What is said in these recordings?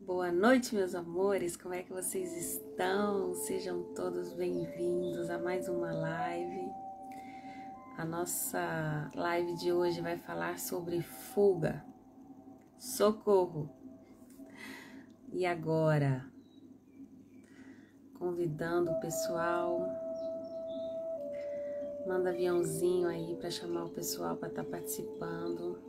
Boa noite, meus amores, como é que vocês estão? Sejam todos bem-vindos a mais uma live. A nossa live de hoje vai falar sobre fuga, socorro. E agora, convidando o pessoal, manda aviãozinho aí para chamar o pessoal para estar participando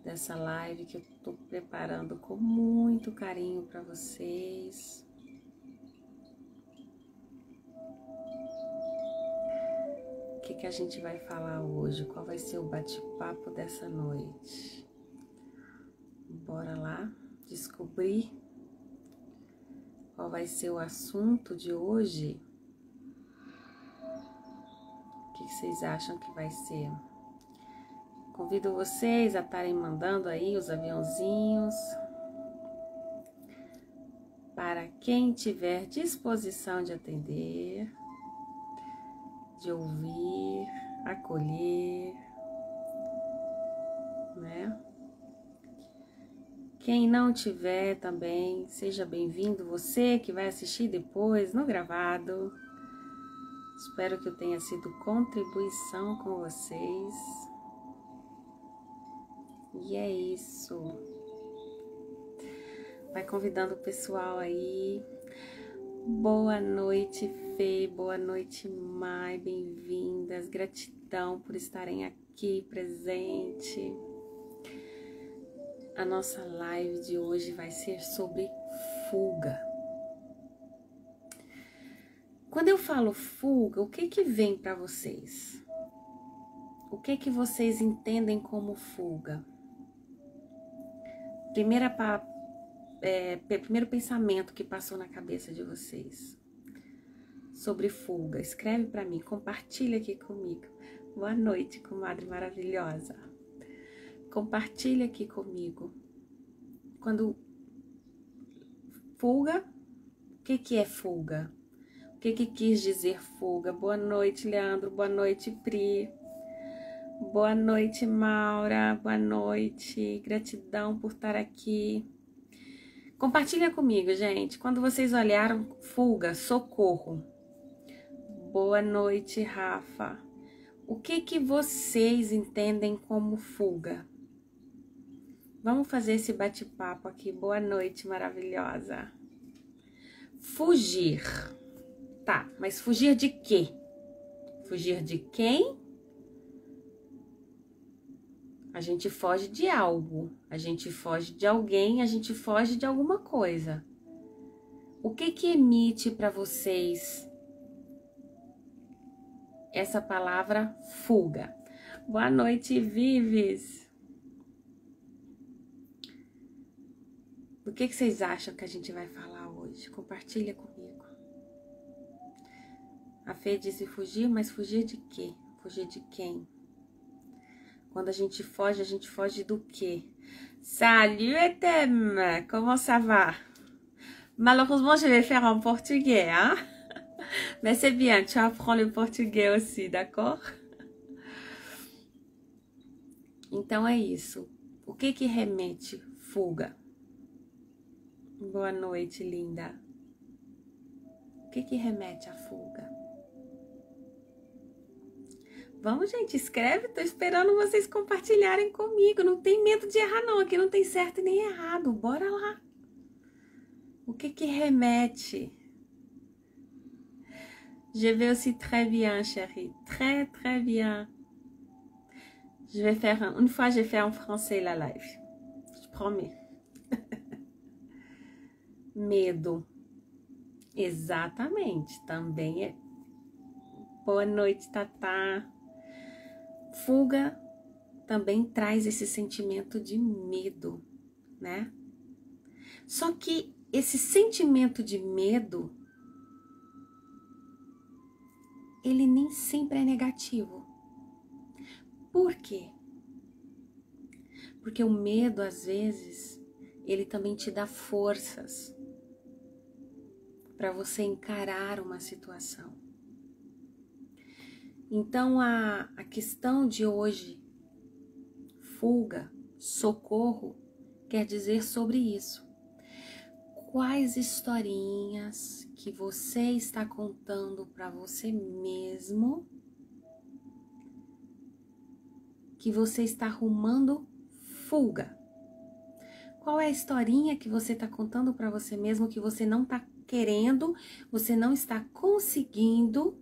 dessa live que eu tô preparando com muito carinho para vocês. O que a gente vai falar hoje? Qual vai ser o bate-papo dessa noite? Bora lá descobrir qual vai ser o assunto de hoje? O que vocês acham que vai ser? Convido vocês a estarem mandando aí os aviãozinhos. Para quem tiver disposição de atender, de ouvir, acolher, né? Quem não tiver também, seja bem-vindo. Você que vai assistir depois no gravado. Espero que eu tenha sido contribuição com vocês. E é isso. Vai convidando o pessoal aí. Boa noite, Fê. Boa noite, Mai. Bem-vindas. Gratidão por estarem aqui presente. A nossa live de hoje vai ser sobre fuga. Quando eu falo fuga, o que vem para vocês? O que vocês entendem como fuga? Primeiro pensamento que passou na cabeça de vocês sobre fuga. Escreve para mim, compartilha aqui comigo. Boa noite, comadre maravilhosa. Compartilha aqui comigo. Quando fuga, o que é fuga? O que quis dizer fuga? Boa noite, Leandro. Boa noite, Pri. Boa noite, Maura. Boa noite. Gratidão por estar aqui. Compartilha comigo, gente. Quando vocês olharam fuga, socorro. Boa noite, Rafa. O que vocês entendem como fuga? Vamos fazer esse bate-papo aqui. Boa noite, maravilhosa. Fugir. Tá, mas fugir de quê? Fugir de quem? A gente foge de algo, a gente foge de alguém, a gente foge de alguma coisa. O que emite para vocês essa palavra fuga? Boa noite, Vives. Do que vocês acham que a gente vai falar hoje? Compartilha comigo. A Fê disse fugir, mas fugir de quê? Fugir de quem? Quando a gente foge do quê? Salut, Etem! Comment ça va? Malheureusement, je vais faire en portugais, hein? Mais c'est bien, tu apprends le portugais aussi, d'accord? Então é isso. O que remete fuga? Boa noite, linda. O que remete à fuga? Vamos, gente, escreve, tô esperando vocês compartilharem comigo. Não tem medo de errar, não. Aqui não tem certo e nem errado. Bora lá. O que remete? Je vais aussi très bien, chérie. Très, très bien. Je vais faire une fois, j'ai fait en français la live. Je promets. Medo. Exatamente. Também é. Boa noite, Tatá. Fuga também traz esse sentimento de medo, né? Só que esse sentimento de medo, ele nem sempre é negativo. Por quê? Porque o medo, às vezes, ele também te dá forças para você encarar uma situação. Então, a questão de hoje, fuga, socorro, quer dizer sobre isso. quais historinhas que você está contando para você mesmo, que você está arrumando fuga. Qual é a historinha que você está contando para você mesmo que você não está querendo, você não está conseguindo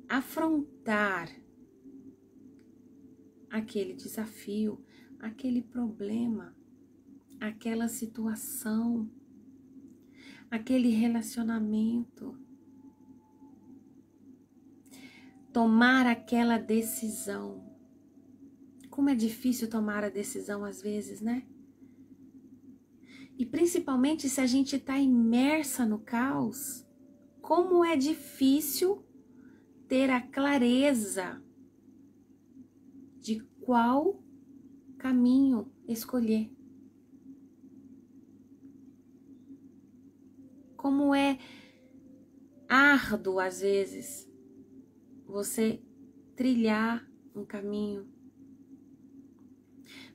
afrontar aquele desafio, aquele problema, aquela situação, aquele relacionamento. Tomar aquela decisão. Como é difícil tomar a decisão às vezes, né? E principalmente se a gente está imersa no caos, como é difícil ter a clareza de qual caminho escolher. Como é árduo às vezes você trilhar um caminho.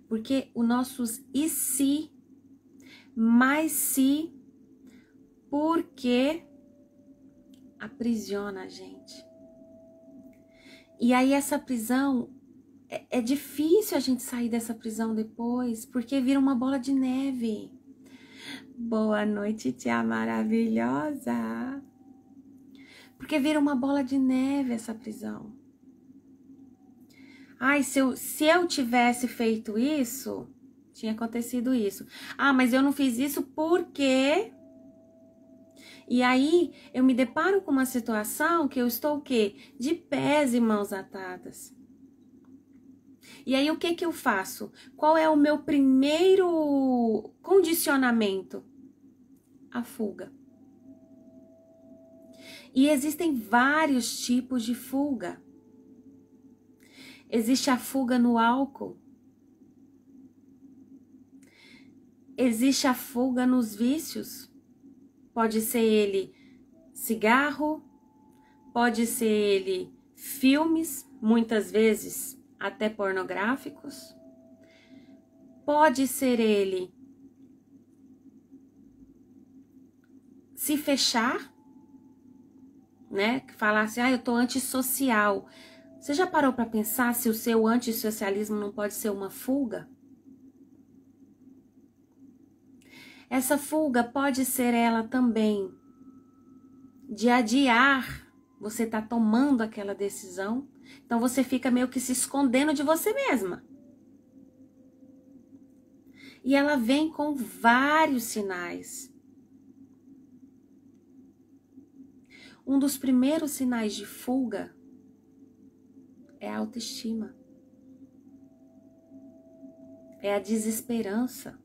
Porque o nossos e se, mais se, porque aprisiona a gente. E aí essa prisão, é difícil a gente sair dessa prisão depois, porque vira uma bola de neve. Boa noite, tia maravilhosa. Porque vira uma bola de neve essa prisão. Ai, se eu tivesse feito isso, tinha acontecido isso. Ah, mas eu não fiz isso porque... E aí, eu me deparo com uma situação que eu estou o quê? De pés e mãos atadas. E aí, o que que eu faço? Qual é o meu primeiro condicionamento? A fuga. E existem vários tipos de fuga. Existe a fuga no álcool. Existe a fuga nos vícios. Pode ser ele cigarro, pode ser ele filmes, muitas vezes até pornográficos. Pode ser ele se fechar, né? Falar assim, eu tô antissocial. Você já parou para pensar se o seu antissocialismo não pode ser uma fuga? Essa fuga pode ser ela também de adiar, você tá tomando aquela decisão, então você fica meio que se escondendo de você mesma. E ela vem com vários sinais. Um dos primeiros sinais de fuga é a autoestima. É a desesperança.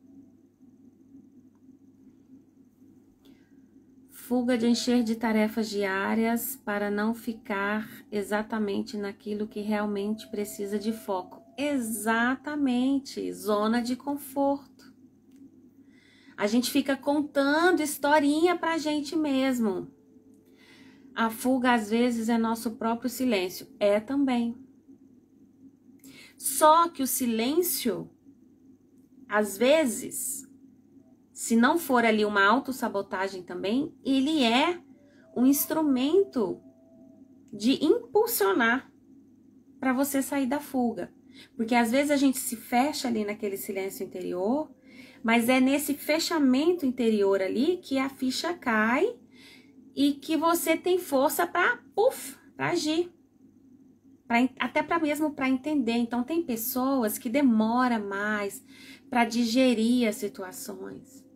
Fuga de encher de tarefas diárias para não ficar exatamente naquilo que realmente precisa de foco. Exatamente, zona de conforto. A gente fica contando historinha pra gente mesmo. A fuga às vezes é nosso próprio silêncio. É também. Só que o silêncio, às vezes... Se não for ali uma autossabotagem também, ele é um instrumento de impulsionar para você sair da fuga. Porque às vezes a gente se fecha ali naquele silêncio interior, mas é nesse fechamento interior ali que a ficha cai e que você tem força para agir. Até mesmo para entender. Então tem pessoas que demoram mais para digerir as situações.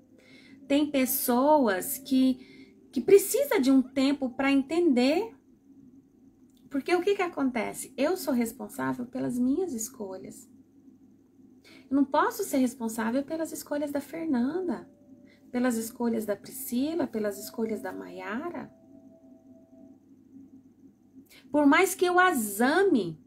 Tem pessoas que precisam de um tempo para entender. Porque o que acontece? Eu sou responsável pelas minhas escolhas. Eu não posso ser responsável pelas escolhas da Fernanda, pelas escolhas da Priscila, pelas escolhas da Maiara. Por mais que eu as ame,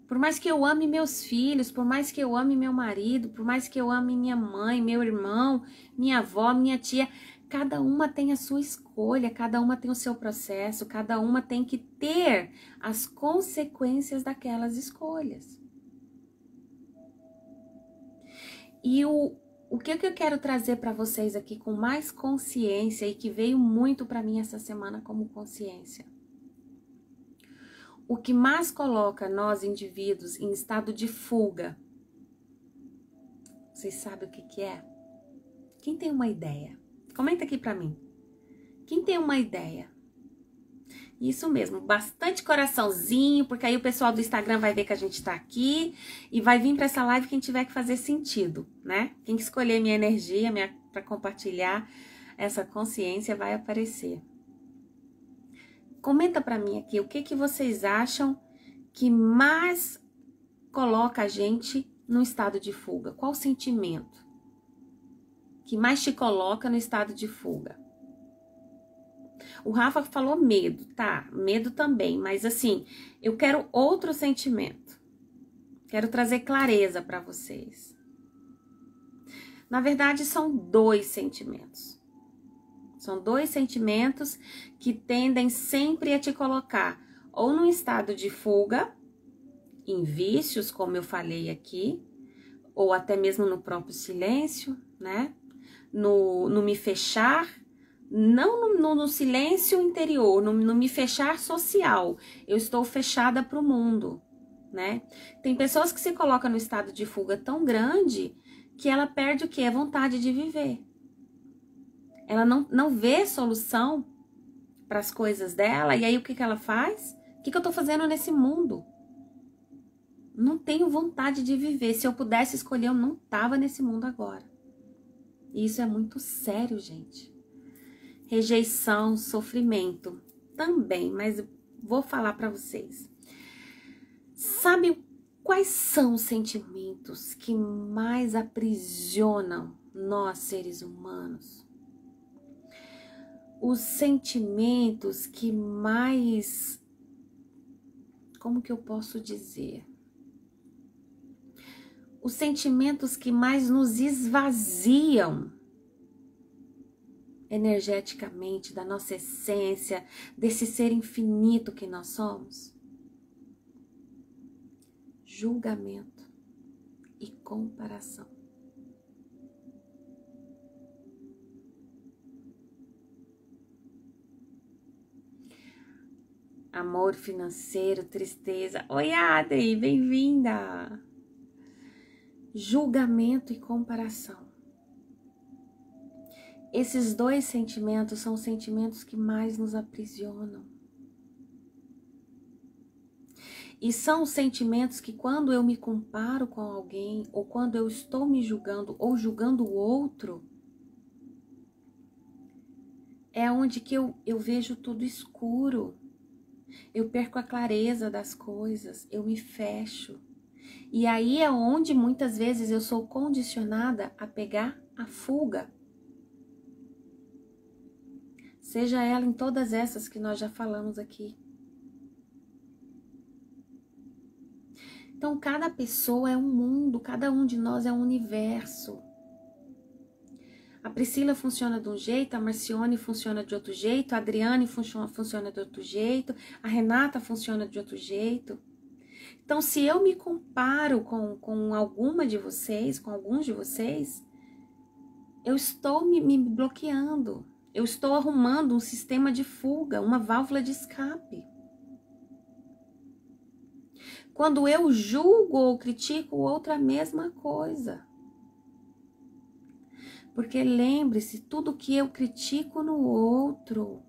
por mais que eu ame meus filhos, por mais que eu ame meu marido, por mais que eu ame minha mãe, meu irmão, minha avó, minha tia, cada uma tem a sua escolha, cada uma tem o seu processo, cada uma tem que ter as consequências daquelas escolhas. E O que eu quero trazer para vocês aqui com mais consciência e que veio muito para mim essa semana como consciência? O que mais coloca nós indivíduos em estado de fuga? Vocês sabem o que é? Quem tem uma ideia? Comenta aqui para mim. Quem tem uma ideia? Isso mesmo, bastante coraçãozinho, porque aí o pessoal do Instagram vai ver que a gente tá aqui e vai vir para essa live quem tiver que fazer sentido, né? Quem escolher minha energia para compartilhar essa consciência vai aparecer. Comenta para mim aqui o que vocês acham que mais coloca a gente no estado de fuga. Qual sentimento que mais te coloca no estado de fuga? O Rafa falou medo, tá? Medo também, mas assim, eu quero outro sentimento. Quero trazer clareza para vocês. Na verdade, são dois sentimentos. São dois sentimentos que tendem sempre a te colocar ou num estado de fuga, em vícios, como eu falei aqui, ou até mesmo no próprio silêncio, né? No me fechar, não no silêncio interior, no me fechar social. Eu estou fechada para o mundo, né? Tem pessoas que se colocam no estado de fuga tão grande que ela perde o quê? A vontade de viver. Ela não vê solução para as coisas dela, e aí o que ela faz? O que eu estou fazendo nesse mundo? Não tenho vontade de viver. Se eu pudesse escolher, eu não estava nesse mundo agora. E isso é muito sério, gente. Rejeição, sofrimento também, mas vou falar para vocês. Sabe quais são os sentimentos que mais aprisionam nós, seres humanos? Os sentimentos que mais... Como que eu posso dizer? Os sentimentos que mais nos esvaziam energeticamente da nossa essência, desse ser infinito que nós somos. Julgamento e comparação. Amor financeiro, tristeza. Oi, Adri, bem-vinda! Julgamento e comparação. Esses dois sentimentos são os sentimentos que mais nos aprisionam. E são os sentimentos que quando eu me comparo com alguém, ou quando eu estou me julgando, ou julgando o outro, é onde que eu vejo tudo escuro. Eu perco a clareza das coisas, eu me fecho. E aí é onde muitas vezes eu sou condicionada a pegar a fuga. Seja ela em todas essas que nós já falamos aqui. Então, cada pessoa é um mundo, cada um de nós é um universo. A Priscila funciona de um jeito, a Marcione funciona de outro jeito, a Adriane funciona de outro jeito, a Renata funciona de outro jeito. Então, se eu me comparo com alguma de vocês, com alguns de vocês, eu estou me bloqueando. Eu estou arrumando um sistema de fuga, uma válvula de escape. Quando eu julgo ou critico o outro, a mesma coisa. Porque lembre-se, tudo que eu critico no outro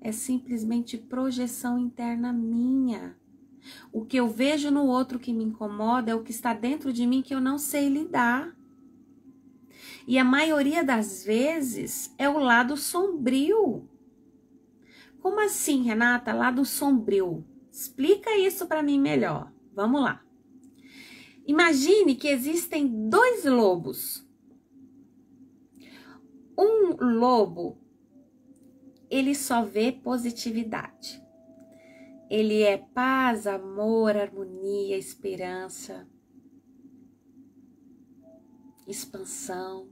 é simplesmente projeção interna minha. O que eu vejo no outro que me incomoda é o que está dentro de mim que eu não sei lidar. E a maioria das vezes é o lado sombrio. Como assim, Renata? Lado sombrio? Explica isso para mim melhor. Vamos lá. Imagine que existem dois lobos. Um lobo, ele só vê positividade. Ele é paz, amor, harmonia, esperança, expansão.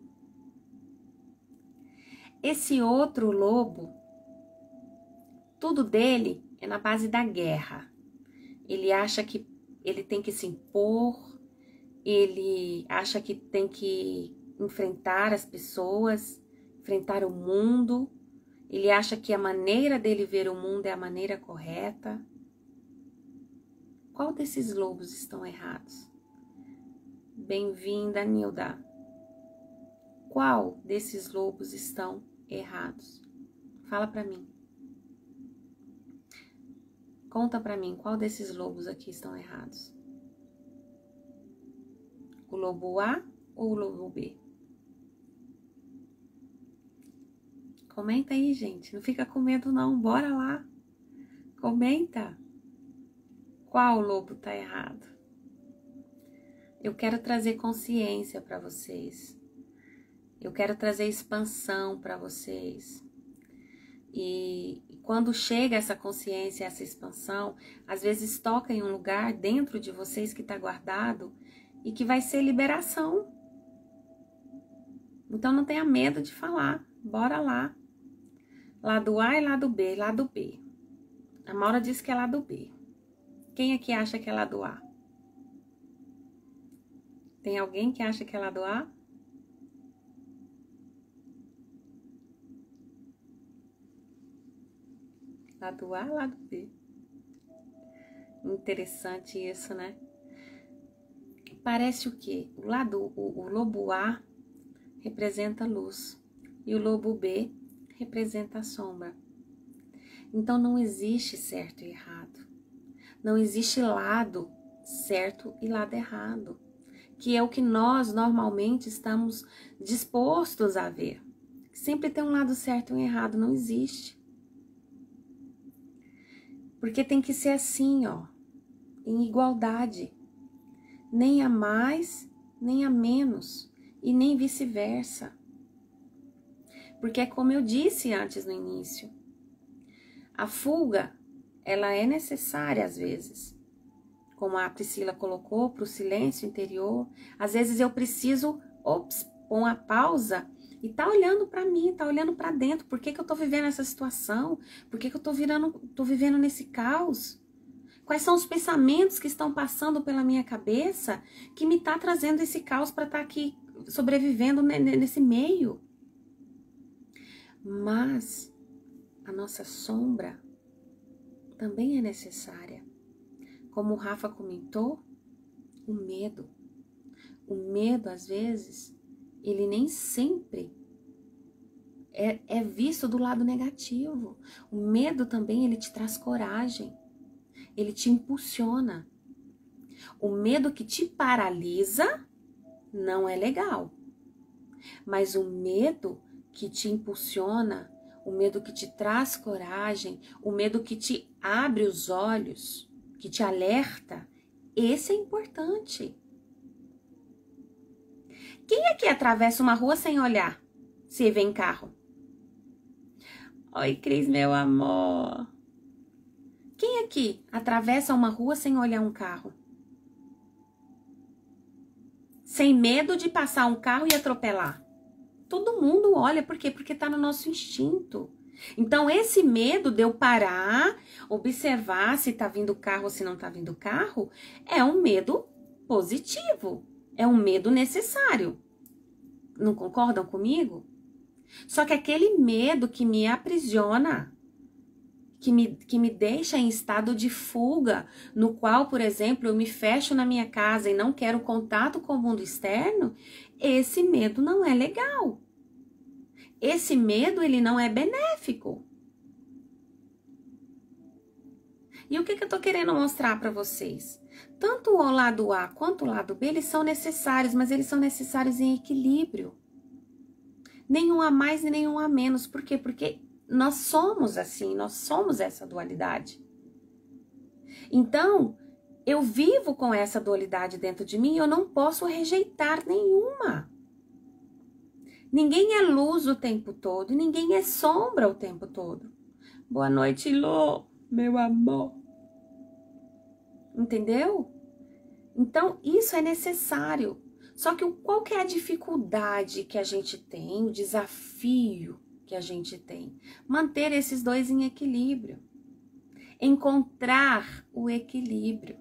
Esse outro lobo, tudo dele é na base da guerra. Ele acha que ele tem que se impor, ele acha que tem que enfrentar as pessoas, enfrentar o mundo. Ele acha que a maneira dele ver o mundo é a maneira correta. Qual desses lobos estão errados? Bem-vinda, Nilda. Qual desses lobos estão errados? Fala pra mim. Conta pra mim, qual desses lobos aqui estão errados? O lobo A ou o lobo B? Comenta aí, gente. Não fica com medo, não. Bora lá. Comenta. Qual lobo tá errado? Eu quero trazer consciência para vocês. Eu quero trazer expansão para vocês. E quando chega essa consciência, essa expansão, às vezes toca em um lugar dentro de vocês que está guardado e que vai ser liberação. Então não tenha medo de falar. Bora lá. Lado A e lado B. Lado B. A Maura disse que é lado B. Quem aqui acha que é lado A? Tem alguém que acha que é lado A? Lado A, lado B. Interessante isso, né? Parece o quê? O lobo A representa luz e o lobo B representa a sombra. Então não existe certo e errado. Não existe lado certo e lado errado, que é o que nós normalmente estamos dispostos a ver. Sempre tem um lado certo e um errado, não existe. Porque tem que ser assim, ó, em igualdade. Nem a mais, nem a menos, e nem vice-versa. Porque é como eu disse antes no início, a fuga, ela é necessária às vezes. Como a Priscila colocou, para o silêncio interior. Às vezes eu preciso, pôr uma pausa e tá olhando para mim, tá olhando para dentro. Por que eu tô vivendo essa situação? Por que eu tô vivendo nesse caos? Quais são os pensamentos que estão passando pela minha cabeça que me tá trazendo esse caos para estar aqui sobrevivendo nesse meio? Mas a nossa sombra também é necessária. Como o Rafa comentou, o medo. O medo, às vezes, ele nem sempre é visto do lado negativo. O medo também, ele te traz coragem. Ele te impulsiona. O medo que te paralisa não é legal. Mas o medo que te impulsiona, o medo que te traz coragem, o medo que te abre os olhos, que te alerta, esse é importante. Quem aqui atravessa uma rua sem olhar, se vem carro? Oi, Cris, meu amor. Quem aqui atravessa uma rua sem olhar um carro? Sem medo de passar um carro e atropelar? Todo mundo olha, por quê? Porque tá no nosso instinto. Então, esse medo de eu parar, observar se tá vindo carro ou se não tá vindo carro, é um medo positivo. É um medo necessário. Não concordam comigo? Só que aquele medo que me aprisiona, que me deixa em estado de fuga, no qual, por exemplo, eu me fecho na minha casa e não quero contato com o mundo externo, esse medo não é legal. Esse medo, ele não é benéfico. E o que eu tô querendo mostrar para vocês? Tanto o lado A quanto o lado B, eles são necessários, mas eles são necessários em equilíbrio. Nenhum a mais e nenhum a menos. Por quê? Porque nós somos assim, nós somos essa dualidade. Então, eu vivo com essa dualidade dentro de mim e eu não posso rejeitar nenhuma. Ninguém é luz o tempo todo e ninguém é sombra o tempo todo. Boa noite, Lô, meu amor. Entendeu? Então, isso é necessário. Só que qual que é a dificuldade que a gente tem, o desafio que a gente tem? Manter esses dois em equilíbrio. Encontrar o equilíbrio.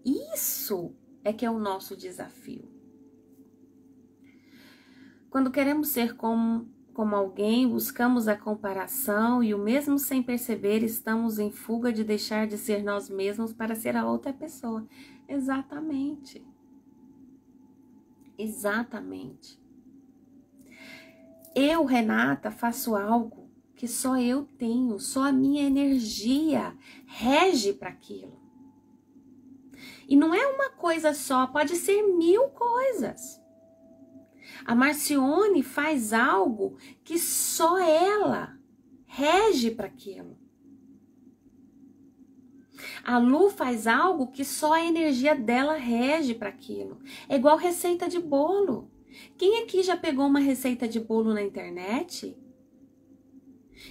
Isso é que é o nosso desafio. Quando queremos ser como alguém, buscamos a comparação e o mesmo sem perceber, estamos em fuga de deixar de ser nós mesmos para ser a outra pessoa. Exatamente. Exatamente. Eu, Renata, faço algo que só eu tenho, só a minha energia rege para aquilo. E não é uma coisa só, pode ser 1000 coisas. A Marcione faz algo que só ela rege para aquilo. A Lu faz algo que só a energia dela rege para aquilo. É igual receita de bolo. Quem aqui já pegou uma receita de bolo na internet?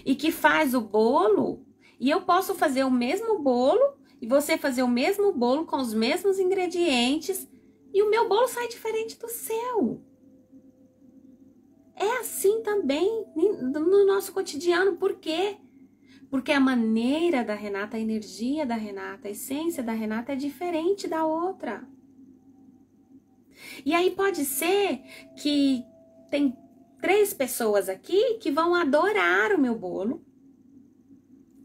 E que faz o bolo, e eu posso fazer o mesmo bolo, e você fazer o mesmo bolo com os mesmos ingredientes, e o meu bolo sai diferente do seu. É assim também no nosso cotidiano. Por quê? Porque a maneira da Renata, a energia da Renata, a essência da Renata é diferente da outra. E aí pode ser que tem 3 pessoas aqui que vão adorar o meu bolo.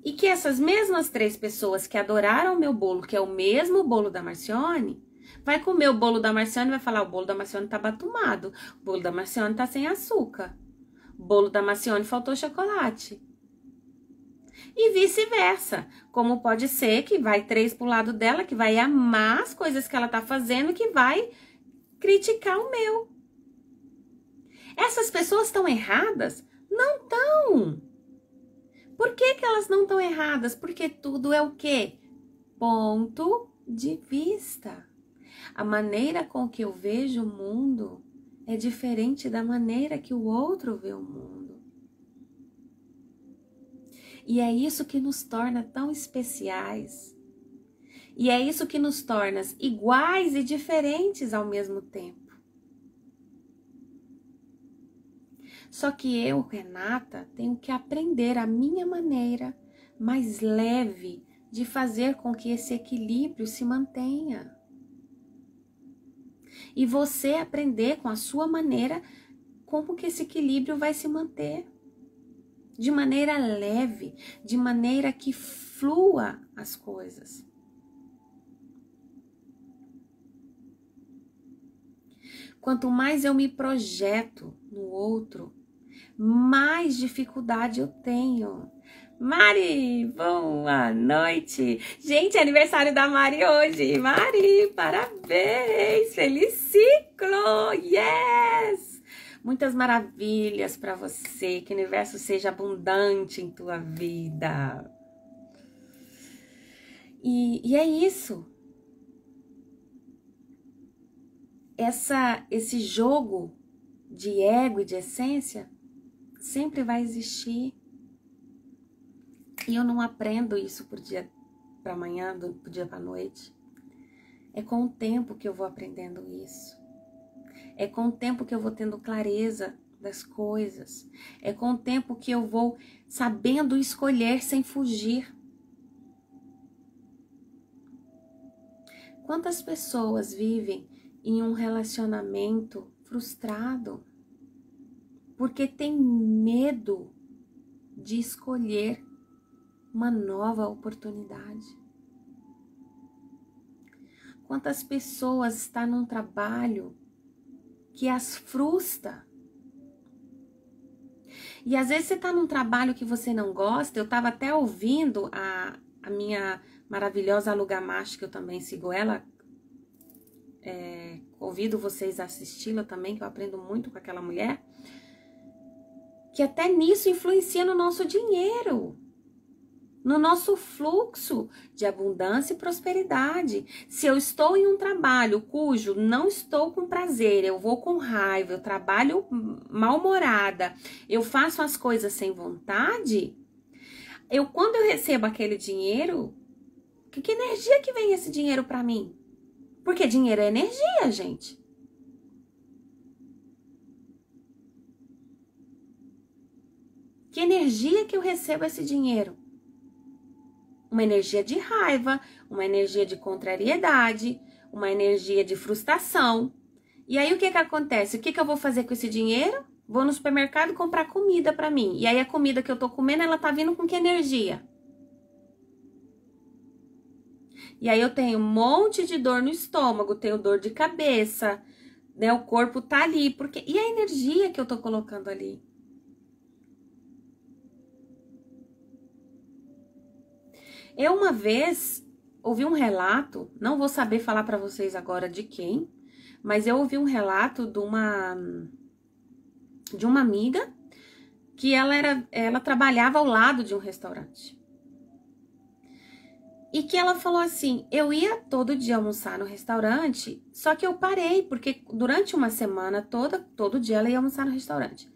E que essas mesmas 3 pessoas que adoraram o meu bolo, que é o mesmo bolo da Marcione, vai comer o bolo da Marcione e vai falar: o bolo da Marcione tá batumado, o bolo da Marcione tá sem açúcar, o bolo da Marcione faltou chocolate. E vice-versa, como pode ser que vai 3 pro lado dela, que vai amar as coisas que ela tá fazendo, que vai criticar o meu. Essas pessoas estão erradas? Não estão. Por que que elas não estão erradas? Porque tudo é o quê? Ponto de vista. A maneira com que eu vejo o mundo é diferente da maneira que o outro vê o mundo. E é isso que nos torna tão especiais. E é isso que nos torna iguais e diferentes ao mesmo tempo. Só que eu, Renata, tenho que aprender a minha maneira mais leve de fazer com que esse equilíbrio se mantenha. E você aprender com a sua maneira como que esse equilíbrio vai se manter. De maneira leve, de maneira que flua as coisas. Quanto mais eu me projeto no outro, mais dificuldade eu tenho. Mari, boa noite. Gente, é aniversário da Mari hoje. Mari, parabéns. Feliz ciclo. Yes! Muitas maravilhas para você. Que o universo seja abundante em tua vida. E é isso. Esse jogo de ego e de essência sempre vai existir. E eu não aprendo isso pro dia para amanhã, pro dia para noite. É com o tempo que eu vou aprendendo isso. É com o tempo que eu vou tendo clareza das coisas. É com o tempo que eu vou sabendo escolher sem fugir. Quantas pessoas vivem em um relacionamento frustrado porque tem medo de escolher uma nova oportunidade? Quantas pessoas estão num trabalho que as frustra? E às vezes você está num trabalho que você não gosta. Eu estava até ouvindo a minha maravilhosa Lu Gamache, que eu também sigo ela. Convido vocês a assisti-la também, que eu aprendo muito com aquela mulher. Que até nisso influencia no nosso dinheiro, no nosso fluxo de abundância e prosperidade. Se eu estou em um trabalho cujo não estou com prazer, eu vou com raiva, eu trabalho mal-humorada, eu faço as coisas sem vontade, quando eu recebo aquele dinheiro, que energia que vem esse dinheiro para mim? Porque dinheiro é energia, gente. Que energia que eu recebo esse dinheiro? Uma energia de raiva, uma energia de contrariedade, uma energia de frustração. E aí o que que acontece? O que que eu vou fazer com esse dinheiro? Vou no supermercado comprar comida pra mim. E aí a comida que eu tô comendo, ela tá vindo com que energia? E aí eu tenho um monte de dor no estômago, tenho dor de cabeça, né? O corpo tá ali, porque e a energia que eu tô colocando ali? Eu uma vez ouvi um relato, não vou saber falar pra vocês agora de quem, mas eu ouvi um relato de uma amiga que ela trabalhava ao lado de um restaurante. E que ela falou assim, eu ia todo dia almoçar no restaurante, só que eu parei, porque durante uma semana toda, todo dia ela ia almoçar no restaurante.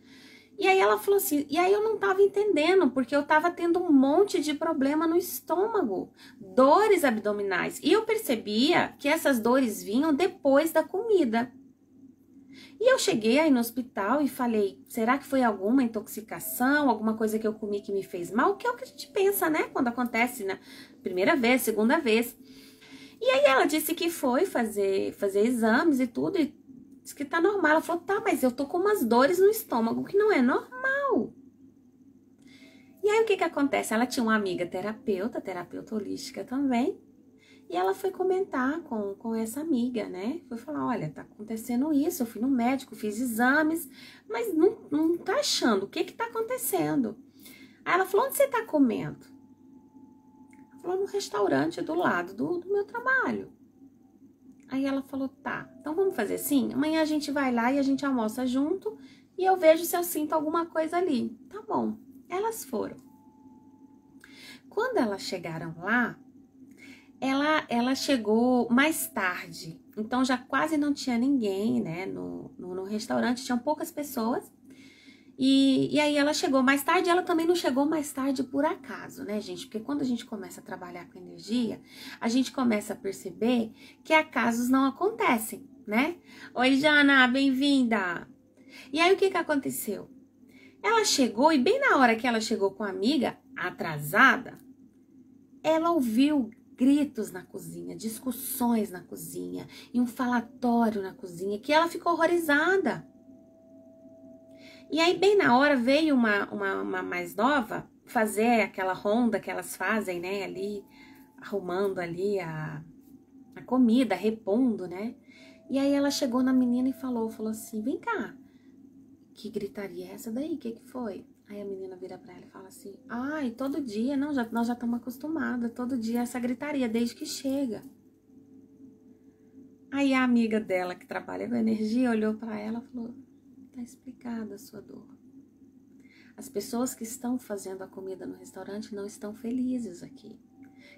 E aí ela falou assim, e aí eu não tava entendendo, porque eu tava tendo um monte de problema no estômago, dores abdominais. E eu percebia que essas dores vinham depois da comida. E eu cheguei aí no hospital e falei, será que foi alguma intoxicação, alguma coisa que eu comi que me fez mal? Que é o que a gente pensa, né? Quando acontece na primeira vez, segunda vez. E aí ela disse que foi fazer exames e tudo, e disse que tá normal. Ela falou, tá, mas eu tô com umas dores no estômago que não é normal. E aí o que que acontece? Ela tinha uma amiga terapeuta holística também, e ela foi comentar com essa amiga, né? Foi falar, olha, tá acontecendo isso, eu fui no médico, fiz exames, mas não tá achando, o que que tá acontecendo? Aí ela falou, onde você tá comendo? Ela falou, no restaurante do lado do meu trabalho. Aí ela falou, tá, então vamos fazer assim? Amanhã a gente vai lá e a gente almoça junto e eu vejo se eu sinto alguma coisa ali. Tá bom. Elas foram. Quando elas chegaram lá, ela chegou mais tarde, então já quase não tinha ninguém, né, no restaurante, tinham poucas pessoas, e aí ela chegou mais tarde. Ela também não chegou mais tarde por acaso, né, gente, porque quando a gente começa a trabalhar com energia, a gente começa a perceber que acasos não acontecem, né? Oi, Jana, bem-vinda! E aí o que que aconteceu? Ela chegou e bem na hora que ela chegou com a amiga, atrasada, ela ouviu gritos na cozinha, discussões na cozinha e um falatório na cozinha que ela ficou horrorizada. E aí, bem na hora, veio uma mais nova fazer aquela ronda que elas fazem, né, ali, arrumando ali a comida, repondo, né? E aí ela chegou na menina e falou assim, vem cá, que gritaria é essa daí? O que foi? Aí a menina vira pra ela e fala assim, ai, todo dia, não, nós já estamos acostumadas, todo dia essa gritaria, desde que chega. Aí a amiga dela, que trabalha com energia, olhou pra ela e falou, tá explicada a sua dor. As pessoas que estão fazendo a comida no restaurante não estão felizes aqui.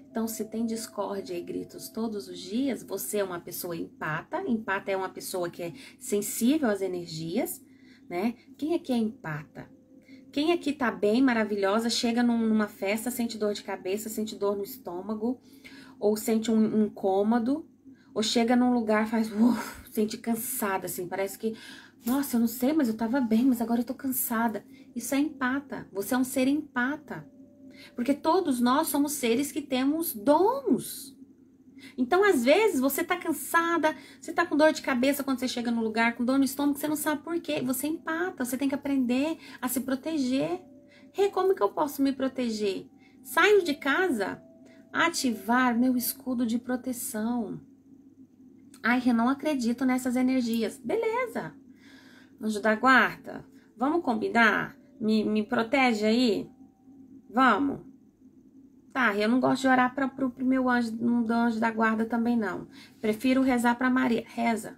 Então, se tem discórdia e gritos todos os dias, você é uma pessoa empata. Empata é uma pessoa que é sensível às energias, né? Quem aqui é empata? Quem aqui tá bem, maravilhosa, chega numa festa, sente dor de cabeça, sente dor no estômago, ou sente um incômodo, ou chega num lugar, faz, sente cansada, assim, parece que, nossa, eu não sei, mas eu tava bem, mas agora eu tô cansada. Isso é empata, você é um ser empata, porque todos nós somos seres que temos dons. Então, às vezes, você tá cansada, você tá com dor de cabeça quando você chega no lugar, com dor no estômago, você não sabe por quê. Você empata, você tem que aprender a se proteger. Como que eu posso me proteger? Saio de casa, ativar meu escudo de proteção. Ai, eu não acredito nessas energias. Beleza. Anjo da guarda, vamos combinar? Me protege aí? Vamos. Tá, eu não gosto de orar pro meu anjo, do anjo da guarda também, não. Prefiro rezar pra Maria. Reza.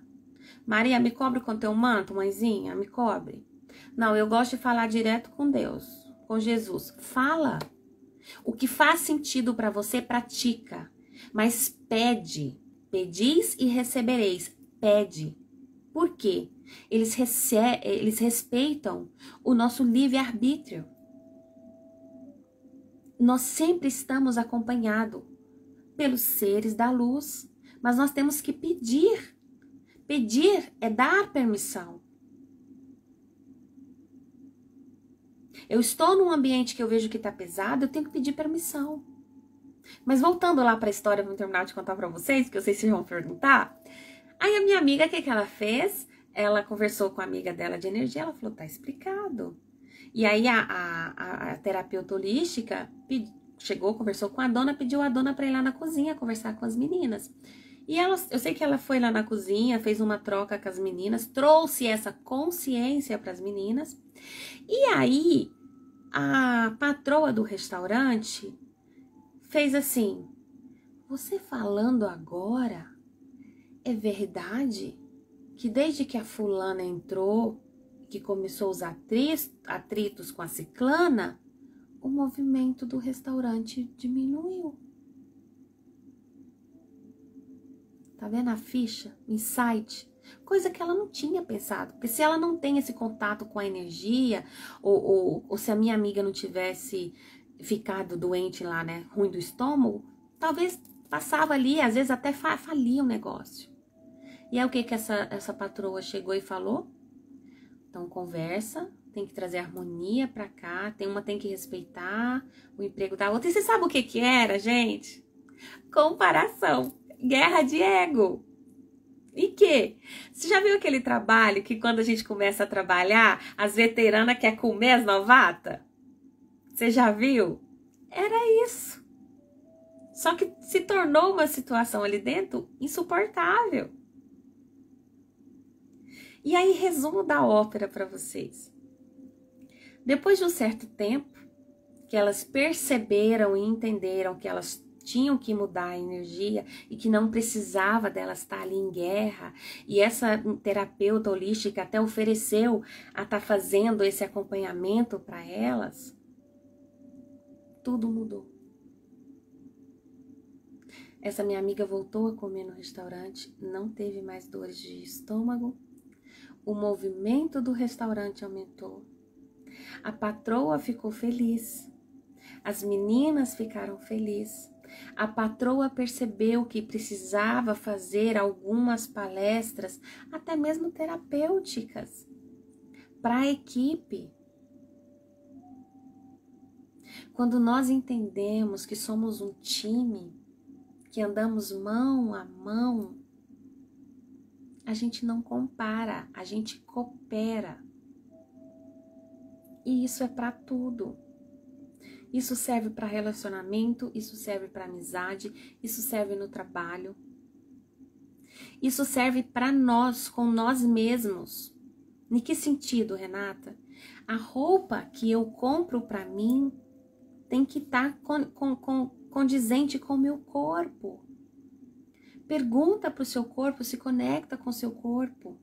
Maria, me cobre com teu manto, mãezinha, me cobre. Não, eu gosto de falar direto com Deus, com Jesus. Fala. O que faz sentido pra você, pratica. Mas pede. Pedis e recebereis. Pede. Por quê? Eles respeitam o nosso livre-arbítrio. Nós sempre estamos acompanhados pelos seres da luz, mas nós temos que pedir. Pedir é dar permissão. Eu estou num ambiente que eu vejo que está pesado, eu tenho que pedir permissão. Mas voltando lá para a história, vou terminar de contar para vocês, porque eu sei se vocês vão perguntar. Aí a minha amiga, o que ela fez? Ela conversou com a amiga dela de energia, ela falou, tá explicado. E aí a terapeuta holística chegou, conversou com a dona, pediu a dona para ir lá na cozinha conversar com as meninas. E eu sei que ela foi lá na cozinha, fez uma troca com as meninas, trouxe essa consciência para as meninas. E aí a patroa do restaurante fez assim: você falando agora, é verdade que desde que a fulana entrou, que começou os atritos com a ciclana, o movimento do restaurante diminuiu. Tá vendo a ficha? Insight. Coisa que ela não tinha pensado. Porque se ela não tem esse contato com a energia, ou se a minha amiga não tivesse ficado doente lá, né, ruim do estômago, talvez passava ali, às vezes até falia o negócio. E aí o que essa patroa chegou e falou? Então conversa, tem que trazer harmonia pra cá, uma tem que respeitar o emprego da outra. E você sabe o que era, gente? Comparação, guerra de ego. E que? Você já viu aquele trabalho que quando a gente começa a trabalhar, as veteranas querem comer as novatas? Você já viu? Era isso. Só que se tornou uma situação ali dentro insuportável. E aí, resumo da ópera para vocês. Depois de um certo tempo, que elas perceberam e entenderam que elas tinham que mudar a energia e que não precisava delas estar ali em guerra, e essa terapeuta holística até ofereceu a estar fazendo esse acompanhamento para elas, tudo mudou. Essa minha amiga voltou a comer no restaurante, não teve mais dores de estômago, o movimento do restaurante aumentou, a patroa ficou feliz, as meninas ficaram felizes, a patroa percebeu que precisava fazer algumas palestras, até mesmo terapêuticas, para a equipe. Quando nós entendemos que somos um time, que andamos mão a mão, a gente não compara, a gente coopera. E isso é para tudo. Isso serve para relacionamento, isso serve para amizade, isso serve no trabalho. Isso serve para nós, com nós mesmos. Em que sentido, Renata? A roupa que eu compro para mim tem que estar condizente com o meu corpo. Pergunta para o seu corpo, se conecta com o seu corpo.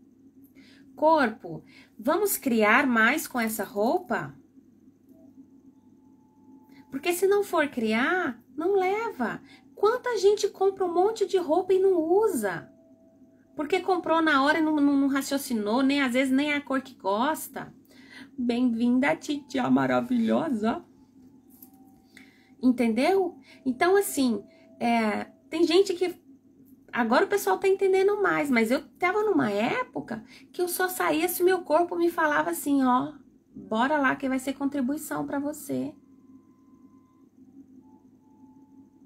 Corpo, vamos criar mais com essa roupa? Porque se não for criar, não leva. Quanta gente compra um monte de roupa e não usa? Porque comprou na hora e não raciocinou, nem às vezes nem a cor que gosta. Bem-vinda, titia maravilhosa. Entendeu? Então, assim, tem gente que... Agora o pessoal tá entendendo mais, mas eu tava numa época que eu só saía se o meu corpo me falava assim, ó, bora lá que vai ser contribuição pra você.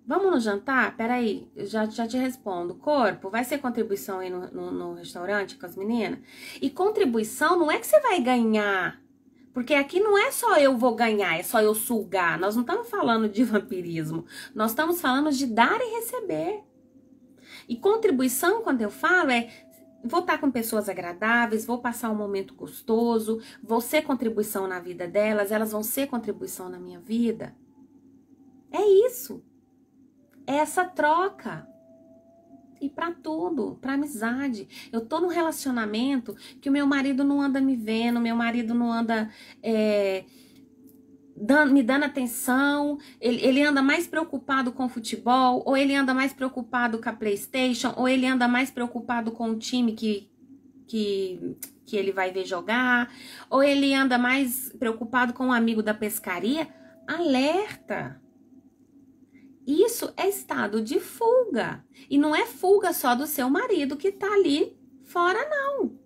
Vamos no jantar? Peraí, eu já te respondo. Corpo, vai ser contribuição aí no restaurante com as meninas? E contribuição não é que você vai ganhar, porque aqui não é só eu vou ganhar, é só eu sugar. Nós não estamos falando de vampirismo, nós estamos falando de dar e receber. E contribuição, quando eu falo, vou estar com pessoas agradáveis, vou passar um momento gostoso, vou ser contribuição na vida delas, elas vão ser contribuição na minha vida. É isso. É essa troca. E pra tudo, pra amizade. Eu tô num relacionamento que o meu marido não anda me vendo, meu marido não anda me dando atenção, ele anda mais preocupado com o futebol, ou ele anda mais preocupado com a PlayStation, ou ele anda mais preocupado com o time que ele vai ver jogar, ou ele anda mais preocupado com o amigo da pescaria. Alerta! Isso é estado de fuga. E não é fuga só do seu marido que tá ali fora, não.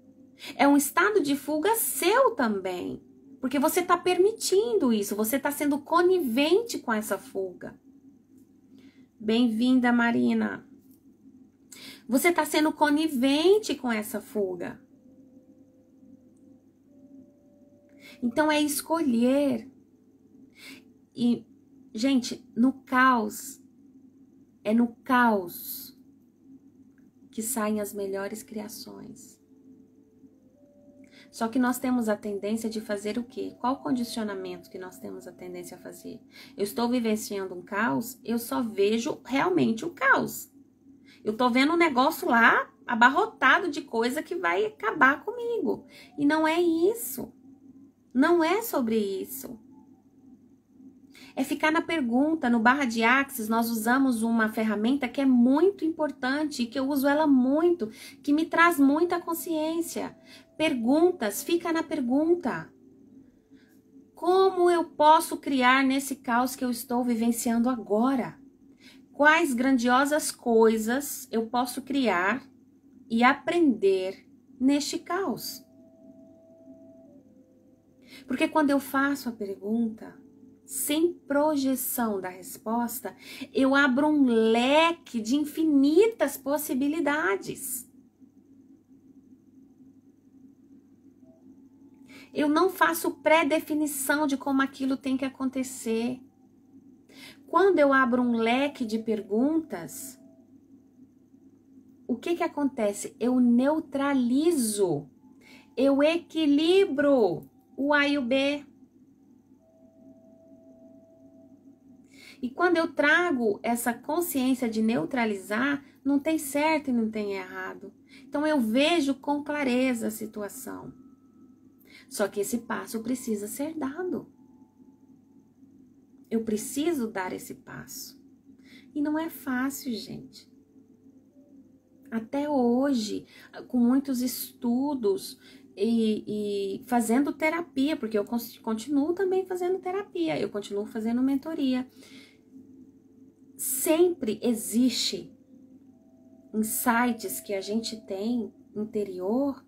É um estado de fuga seu também. Porque você tá permitindo isso, você tá sendo conivente com essa fuga. Bem-vinda, Marina. Você está sendo conivente com essa fuga. Então é escolher. E, gente, no caos, é no caos que saem as melhores criações. Só que nós temos a tendência de fazer o quê? Qual o condicionamento que nós temos a tendência a fazer? Eu estou vivenciando um caos, eu só vejo realmente o caos. Eu tô vendo um negócio lá abarrotado de coisa que vai acabar comigo. E não é isso. Não é sobre isso. É ficar na pergunta. No Barra de Axis, nós usamos uma ferramenta que é muito importante e que eu uso ela muito, que me traz muita consciência. Perguntas, fica na pergunta. Como eu posso criar nesse caos que eu estou vivenciando agora? Quais grandiosas coisas eu posso criar e aprender neste caos? Porque quando eu faço a pergunta, sem projeção da resposta, eu abro um leque de infinitas possibilidades. Eu não faço pré-definição de como aquilo tem que acontecer. Quando eu abro um leque de perguntas, o que acontece? Eu neutralizo, eu equilibro o A e o B. E quando eu trago essa consciência de neutralizar, não tem certo e não tem errado. Então eu vejo com clareza a situação. Só que esse passo precisa ser dado. Eu preciso dar esse passo. E não é fácil, gente. Até hoje, com muitos estudos e fazendo terapia, porque eu continuo também fazendo terapia, eu continuo fazendo mentoria. Sempre existe insights que a gente tem interior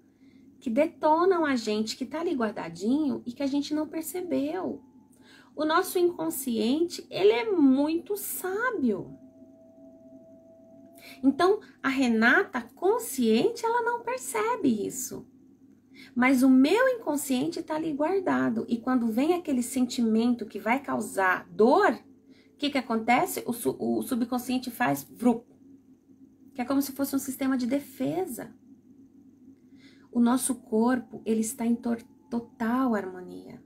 que detonam a gente, que tá ali guardadinho e que a gente não percebeu. O nosso inconsciente, ele é muito sábio. Então, a Renata consciente, ela não percebe isso. Mas o meu inconsciente tá ali guardado. E quando vem aquele sentimento que vai causar dor, o que acontece? O subconsciente faz vrup, que é como se fosse um sistema de defesa. O nosso corpo, ele está em total harmonia.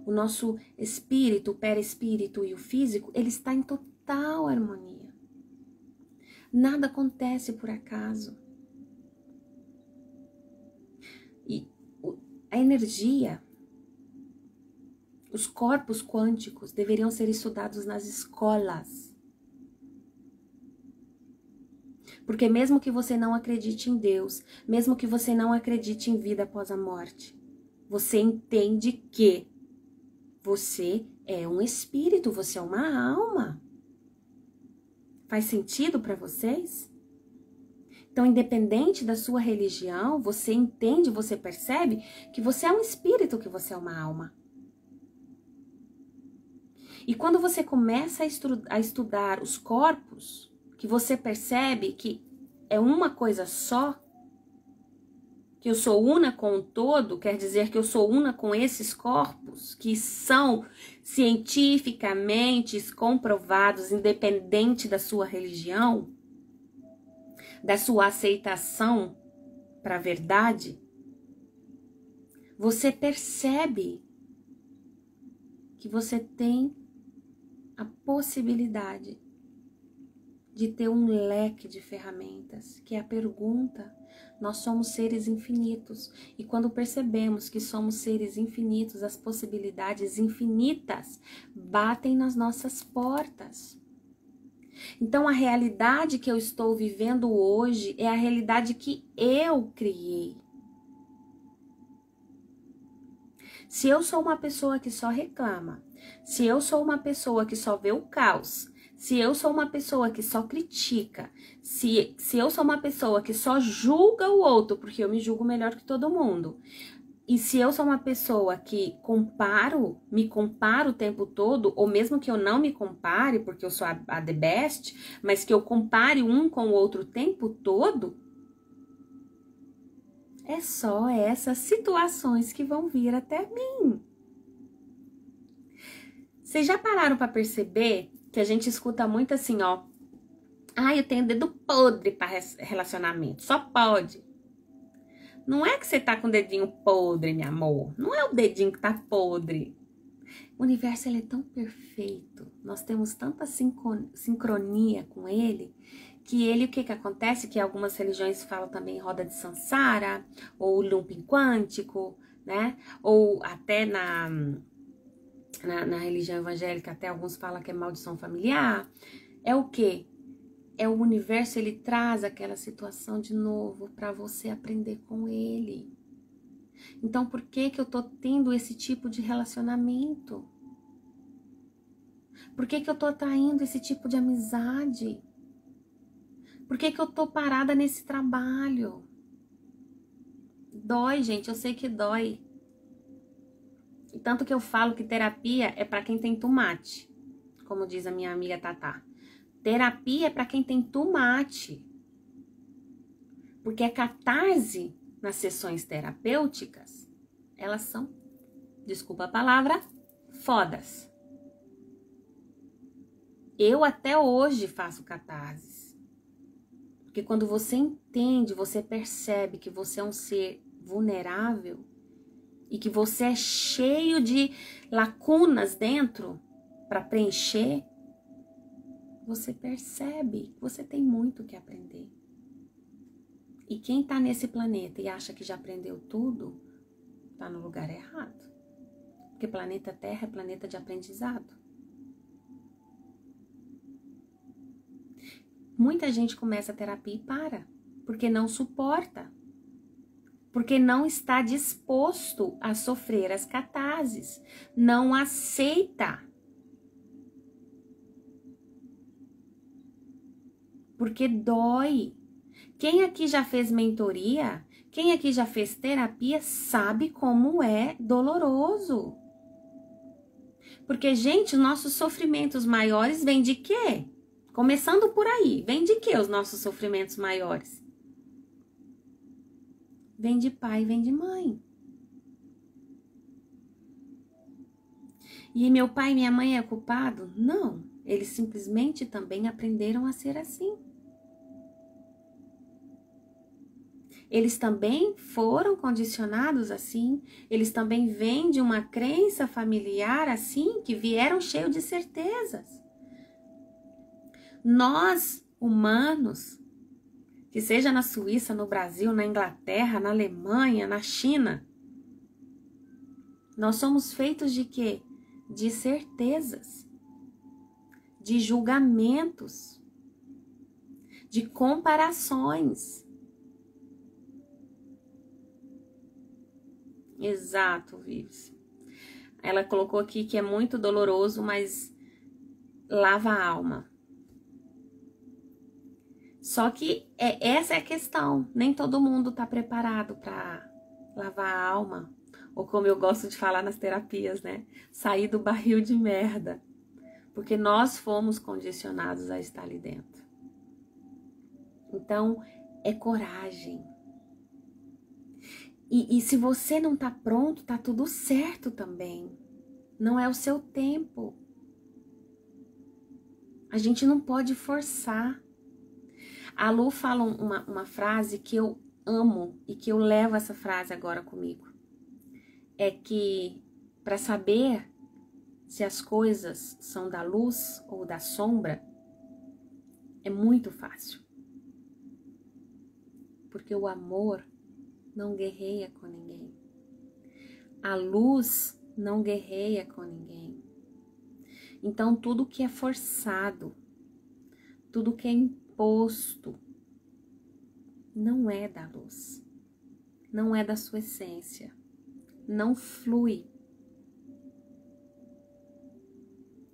O nosso espírito, o perispírito e o físico, ele está em total harmonia. Nada acontece por acaso. E a energia, os corpos quânticos deveriam ser estudados nas escolas. Porque mesmo que você não acredite em Deus, mesmo que você não acredite em vida após a morte, você entende que você é um espírito, você é uma alma. Faz sentido para vocês? Então, independente da sua religião, você entende, você percebe que você é um espírito, que você é uma alma. E quando você começa a estudar os corpos, que você percebe que é uma coisa só, que eu sou una com o todo, quer dizer que eu sou una com esses corpos, que são cientificamente comprovados, independente da sua religião, da sua aceitação para a verdade, você percebe que você tem a possibilidade de ter um leque de ferramentas, que é a pergunta. Nós somos seres infinitos, e quando percebemos que somos seres infinitos, as possibilidades infinitas batem nas nossas portas. Então, a realidade que eu estou vivendo hoje é a realidade que eu criei. Se eu sou uma pessoa que só reclama, se eu sou uma pessoa que só vê o caos, se eu sou uma pessoa que só critica, se eu sou uma pessoa que só julga o outro, porque eu me julgo melhor que todo mundo, E se eu sou uma pessoa que me comparo o tempo todo, ou mesmo que eu não me compare, porque eu sou a the best, mas que eu compare um com o outro o tempo todo, é só essas situações que vão vir até mim. Vocês já pararam para perceber que a gente escuta muito assim, ó. Ah, eu tenho dedo podre para relacionamento, só pode. Não é que você tá com o dedinho podre, meu amor. Não é o dedinho que tá podre. O universo, ele é tão perfeito. Nós temos tanta sincronia com ele, que ele, o que que acontece? Que algumas religiões falam também roda de Sansara, ou looping quântico, né? Ou até na religião evangélica, até alguns falam que é maldição familiar. É o quê? É o universo, ele traz aquela situação de novo para você aprender com ele. Então, por que que eu tô tendo esse tipo de relacionamento? Por que que eu tô atraindo esse tipo de amizade? Por que que eu tô parada nesse trabalho? Dói, gente, eu sei que dói. E tanto que eu falo que terapia é para quem tem tomate, como diz a minha amiga Tatá. Terapia é para quem tem tomate. Porque a catarse nas sessões terapêuticas, elas são, desculpa a palavra, fodas. Eu até hoje faço catarses. Porque quando você entende, você percebe que você é um ser vulnerável e que você é cheio de lacunas dentro para preencher, você percebe que você tem muito que aprender. E quem tá nesse planeta e acha que já aprendeu tudo, tá no lugar errado. Porque planeta Terra é planeta de aprendizado. Muita gente começa a terapia e para, porque não suporta. Porque não está disposto a sofrer as catarses. Não aceita. Porque dói. Quem aqui já fez mentoria, quem aqui já fez terapia, sabe como é doloroso. Porque, gente, nossos sofrimentos maiores vêm de quê? Começando por aí, vem de quê os nossos sofrimentos maiores? Vem de pai, vem de mãe. E meu pai e minha mãe é culpado? Não, eles simplesmente também aprenderam a ser assim. Eles também foram condicionados assim, eles também vêm de uma crença familiar assim, que vieram cheios de certezas. Nós, humanos, que seja na Suíça, no Brasil, na Inglaterra, na Alemanha, na China, nós somos feitos de quê? De certezas, de julgamentos, de comparações. Exato, Vives. Ela colocou aqui que é muito doloroso, mas lava a alma. Só que essa é a questão. Nem todo mundo tá preparado para lavar a alma. Ou como eu gosto de falar nas terapias, né? Sair do barril de merda. Porque nós fomos condicionados a estar ali dentro. Então, é coragem. E se você não tá pronto, tá tudo certo também. Não é o seu tempo. A gente não pode forçar. A Lu fala uma frase que eu amo e que eu levo essa frase agora comigo. É que para saber se as coisas são da luz ou da sombra, é muito fácil. Porque o amor não guerreia com ninguém. A luz não guerreia com ninguém. Então, tudo que é forçado, tudo que é imposto, não é da luz. Não é da sua essência. Não flui.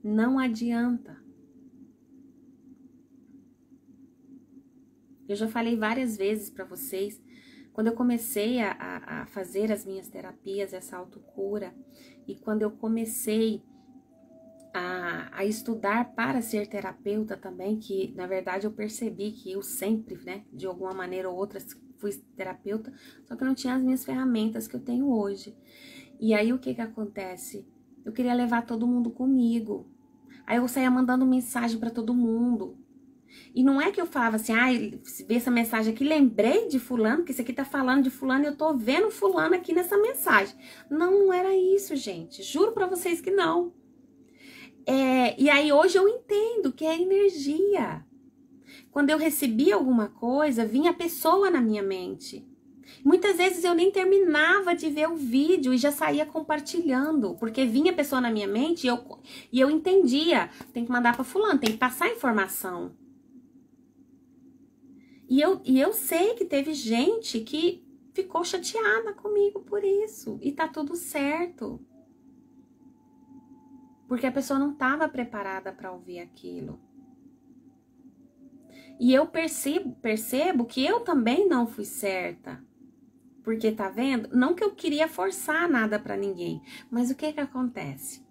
Não adianta. Eu já falei várias vezes para vocês, Quando eu comecei a fazer as minhas terapias, essa autocura, e quando eu comecei a estudar para ser terapeuta também, que na verdade eu percebi que eu sempre, né, de alguma maneira ou outra fui terapeuta, só que eu não tinha as minhas ferramentas que eu tenho hoje. E aí o que acontece? Eu queria levar todo mundo comigo. Aí eu saía mandando mensagem para todo mundo. E não é que eu falava assim, vê essa mensagem aqui, lembrei de fulano, que isso aqui tá falando de fulano e eu tô vendo fulano aqui nessa mensagem. Não era isso, gente. Juro pra vocês que não. E aí hoje eu entendo que é energia. Quando eu recebia alguma coisa, vinha a pessoa na minha mente. Muitas vezes eu nem terminava de ver o vídeo e já saía compartilhando, porque vinha a pessoa na minha mente e eu entendia, tem que mandar para fulano, tem que passar informação. E eu sei que teve gente que ficou chateada comigo por isso, e tá tudo certo. Porque a pessoa não estava preparada para ouvir aquilo. E eu percebo que eu também não fui certa. Porque tá vendo? Não que eu queria forçar nada para ninguém. Mas o que acontece?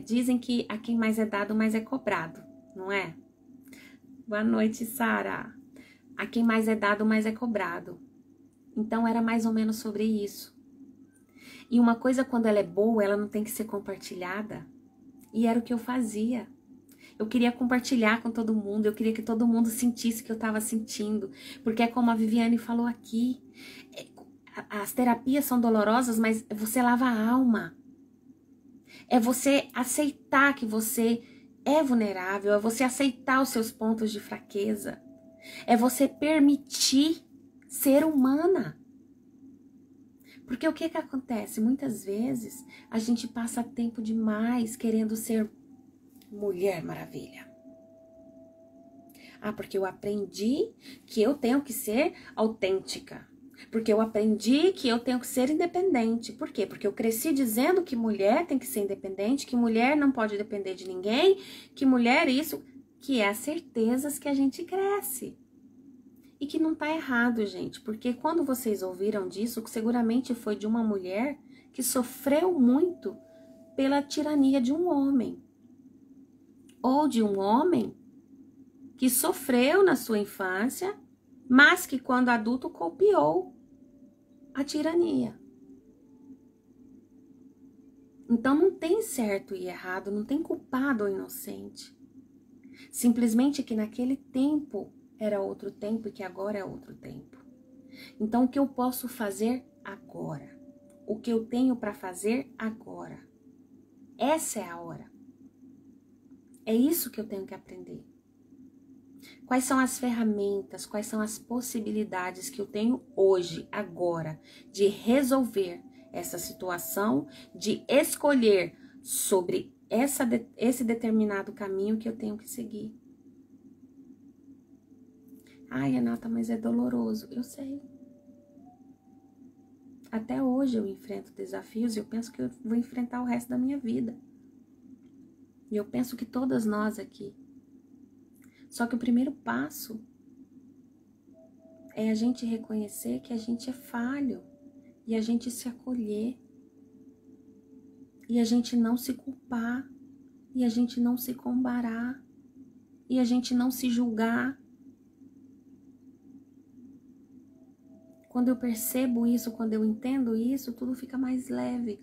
Dizem que a quem mais é dado, mais é cobrado. Não é? Boa noite, Sara. A quem mais é dado, mais é cobrado. Então era mais ou menos sobre isso. E uma coisa, quando ela é boa, ela não tem que ser compartilhada. E era o que eu fazia. Eu queria compartilhar com todo mundo, eu queria que todo mundo sentisse o que eu estava sentindo. Porque é como a Viviane falou aqui, as terapias são dolorosas, mas você lava a alma. É você aceitar que você é vulnerável, é você aceitar os seus pontos de fraqueza. É você permitir ser humana. Porque o que acontece? Muitas vezes a gente passa tempo demais querendo ser Mulher Maravilha. Porque eu aprendi que eu tenho que ser autêntica. Porque eu aprendi que eu tenho que ser independente. Por quê? Porque eu cresci dizendo que mulher tem que ser independente, que mulher não pode depender de ninguém, que mulher isso, que é as certezas que a gente cresce. E que não tá errado, gente, porque quando vocês ouviram disso, seguramente foi de uma mulher que sofreu muito pela tirania de um homem. Ou de um homem que sofreu na sua infância, mas que quando adulto copiou a tirania. Então não tem certo e errado, não tem culpado ou inocente. Simplesmente que naquele tempo era outro tempo e que agora é outro tempo. Então o que eu posso fazer agora? O que eu tenho para fazer agora? Essa é a hora. É isso que eu tenho que aprender. Quais são as ferramentas, quais são as possibilidades que eu tenho hoje, agora, de resolver essa situação, de escolher sobre esse determinado caminho que eu tenho que seguir. Renata, mas é doloroso. Eu sei. Até hoje eu enfrento desafios e eu penso que eu vou enfrentar o resto da minha vida. E eu penso que todas nós aqui. Só que o primeiro passo é a gente reconhecer que a gente é falho e a gente se acolher e a gente não se culpar e a gente não se comparar e a gente não se julgar. Quando eu percebo isso, quando eu entendo isso, tudo fica mais leve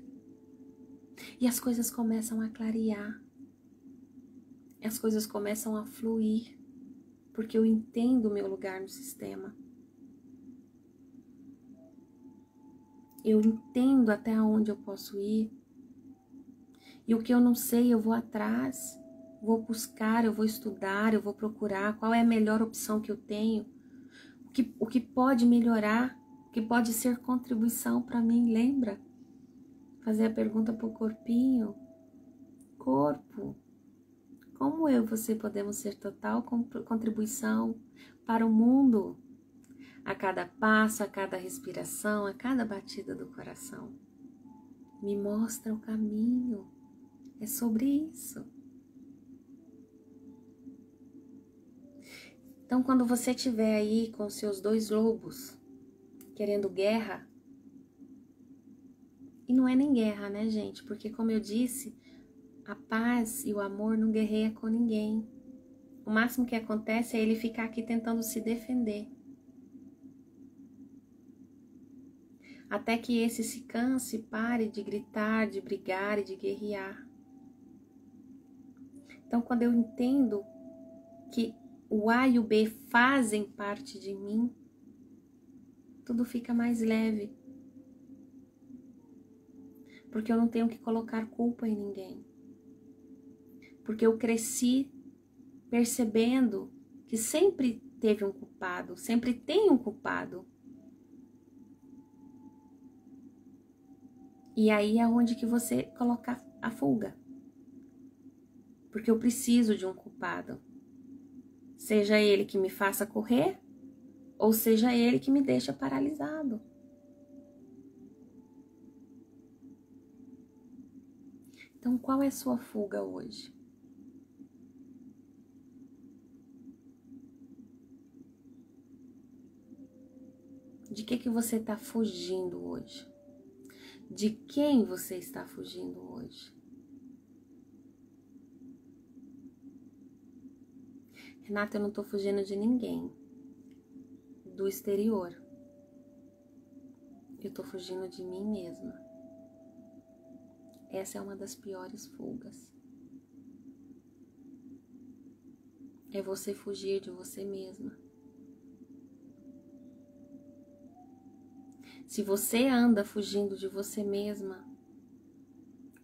e as coisas começam a clarear. As coisas começam a fluir, porque eu entendo o meu lugar no sistema. Eu entendo até onde eu posso ir. E o que eu não sei, eu vou atrás, vou buscar, eu vou estudar, eu vou procurar qual é a melhor opção que eu tenho, o que pode melhorar, o que pode ser contribuição para mim, lembra? Fazer a pergunta para o corpinho. Corpo. Como eu e você podemos ser total contribuição para o mundo? A cada passo, a cada respiração, a cada batida do coração. Me mostra o caminho. É sobre isso. Então, quando você estiver aí com seus 2 lobos querendo guerra. E não é nem guerra, né, gente? Porque, como eu disse, a paz e o amor não guerreia com ninguém. O máximo que acontece é ele ficar aqui tentando se defender. Até que esse se canse, pare de gritar, de brigar e de guerrear. Então, quando eu entendo que o A e o B fazem parte de mim, tudo fica mais leve. Porque eu não tenho que colocar culpa em ninguém. Porque eu cresci percebendo que sempre teve um culpado, sempre tem um culpado. E aí é onde que você coloca a fuga. Porque eu preciso de um culpado. Seja ele que me faça correr, ou seja ele que me deixa paralisado. Então, qual é a sua fuga hoje? De que você está fugindo hoje? De quem você está fugindo hoje? Renata, eu não estou fugindo de ninguém do exterior. Eu estou fugindo de mim mesma. Essa é uma das piores fugas. É você fugir de você mesma. Se você anda fugindo de você mesma,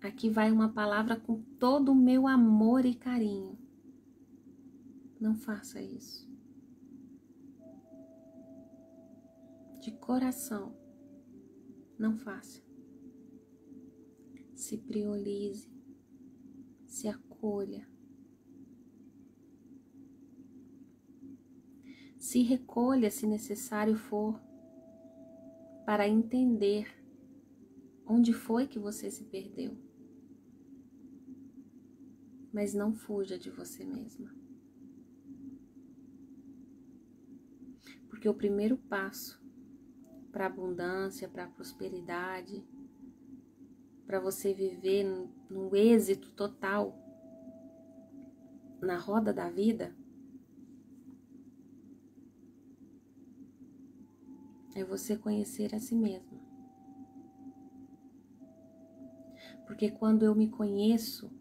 aqui vai uma palavra com todo o meu amor e carinho. Não faça isso. De coração, não faça. Se priorize, se acolha. Se recolha se necessário for, para entender onde foi que você se perdeu. Mas não fuja de você mesma. Porque o primeiro passo para a abundância, para a prosperidade, para você viver no êxito total na roda da vida, é você conhecer a si mesma. Porque quando eu me conheço,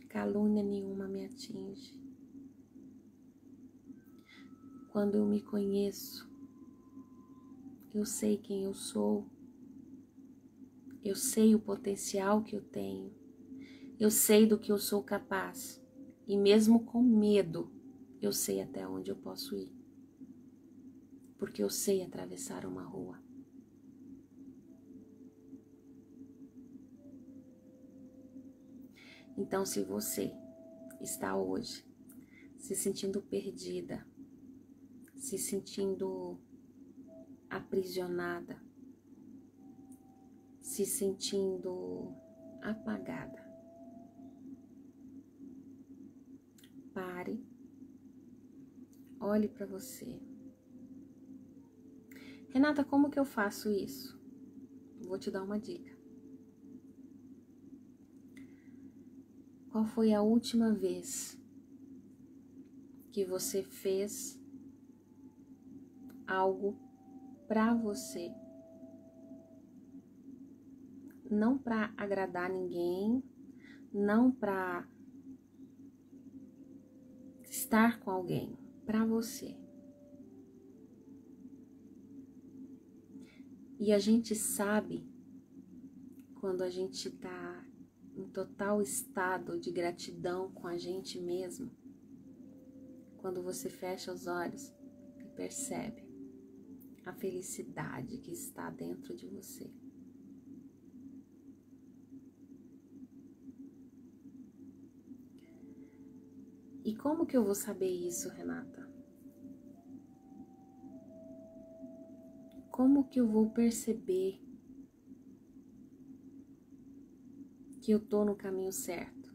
calúnia nenhuma me atinge. Quando eu me conheço, eu sei quem eu sou, eu sei o potencial que eu tenho, eu sei do que eu sou capaz. E mesmo com medo, eu sei até onde eu posso ir. Porque eu sei atravessar uma rua. Então, se você está hoje se sentindo perdida, se sentindo aprisionada, se sentindo apagada, pare, olhe para você. Renata, como que eu faço isso? Vou te dar uma dica. Qual foi a última vez que você fez algo para você? Não para agradar ninguém, não para estar com alguém, para você. E a gente sabe quando a gente está em total estado de gratidão com a gente mesmo, quando você fecha os olhos e percebe a felicidade que está dentro de você. E como que eu vou saber isso, Renata? Como que eu vou perceber que eu tô no caminho certo?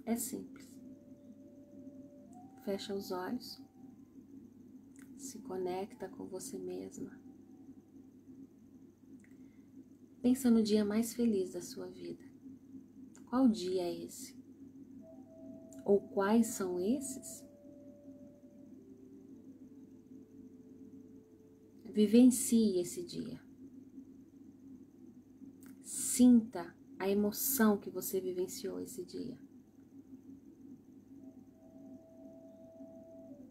É simples. Fecha os olhos Se conecta com você mesma. Pensa no dia mais feliz da sua vida. Qual dia é esse? Ou quais são esses? Vivencie esse dia. Sinta a emoção que você vivenciou esse dia.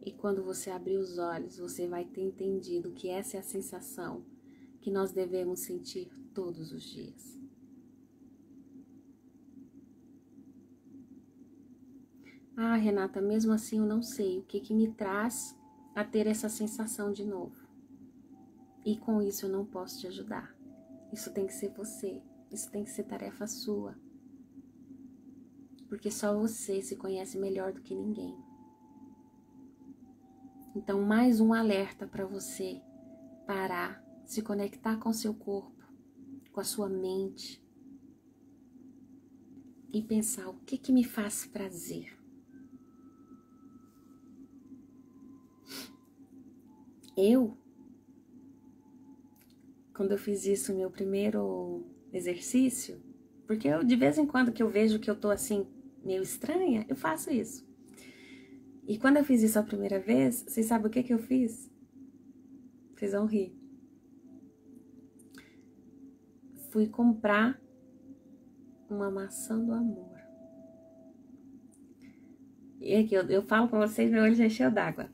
E quando você abrir os olhos, você vai ter entendido que essa é a sensação que nós devemos sentir todos os dias. Ah, Renata, mesmo assim eu não sei o que me traz a ter essa sensação de novo. E com isso eu não posso te ajudar. Isso tem que ser você. Isso tem que ser tarefa sua. Porque só você se conhece melhor do que ninguém. Então, mais um alerta para você parar, se conectar com seu corpo, com a sua mente e pensar o que me faz prazer. Quando eu fiz isso, meu primeiro exercício, porque de vez em quando que eu vejo que eu tô assim, meio estranha, eu faço isso. E quando eu fiz isso a primeira vez, vocês sabem o que eu fiz? Vocês vão rir. Fui comprar uma maçã do amor. E aqui, eu falo pra vocês, meu olho já encheu d'água.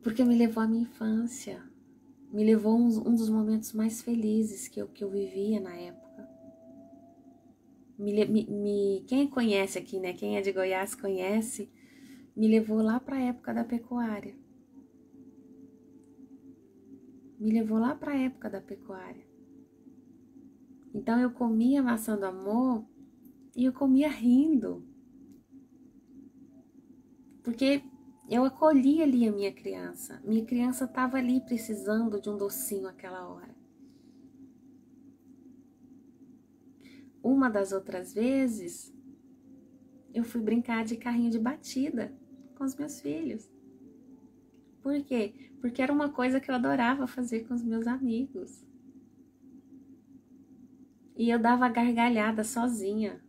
Porque me levou à minha infância. Me levou um dos momentos mais felizes que eu vivia na época. Quem conhece aqui, né? Quem é de Goiás conhece, me levou lá para a época da pecuária. Me levou lá para a época da pecuária. Então eu comia maçã do amor e eu comia rindo. Porque eu acolhi ali a minha criança. Minha criança estava ali precisando de um docinho aquela hora. Uma das outras vezes, eu fui brincar de carrinho de batida com os meus filhos. Por quê? Porque era uma coisa que eu adorava fazer com os meus amigos. E eu dava gargalhada sozinha.